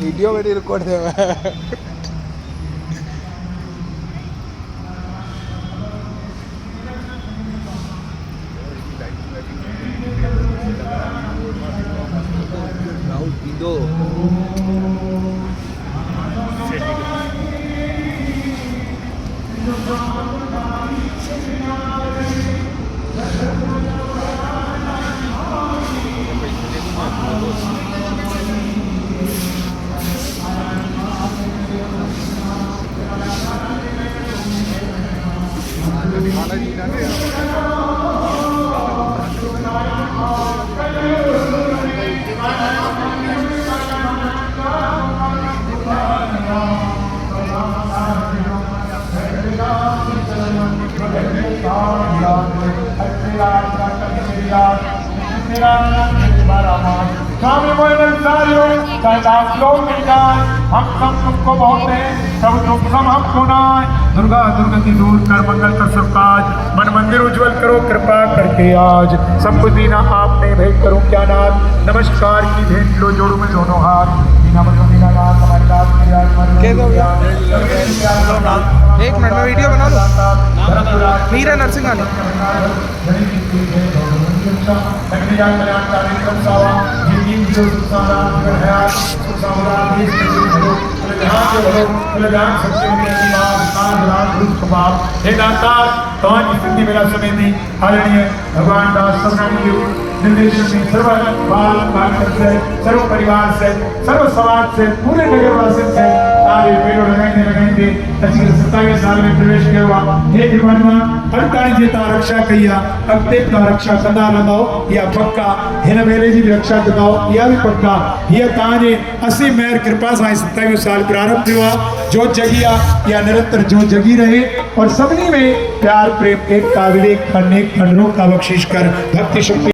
Video मेरी record दे हम सब तुमको बहुत है, सब तुम सब हम सुनाए। दुर्गा दुर्गति दूर कर, मंगल कर सब काज, मन मंदिर उज्जवल करो कृपा करके आज। सब कुछ दीना आपने, भेंट करूं क्या नाथ, नमस्कार की भेंट लो जोड़ू में दोनों हाथ। दीना दीना नाथ हमारी रात एक मिनट में वीडियो बना लो। मीरा नरसिंह भगवान दास सर्व परिवार से, सर्व समाज से, पूरे नगरवासी से सारे पेड़ों लगाएंगे 27 साल में प्रवेश किया। हे भगवान अड़ताली जेता रक्षा कहिया, अब तेता रक्षा कंदा रहो या पक्का, हिन मेले जी रक्षा कंदाओ या भी पक्का। ये ताने असी मेहर कृपा सां 27 साल प्रारंभ हुआ। जो जगिया या निरंतर जो जगी रहे और सबनी में प्यार प्रेम एक का विवेक अनेक खंडरों का बख्शिश कर भक्ति शक्ति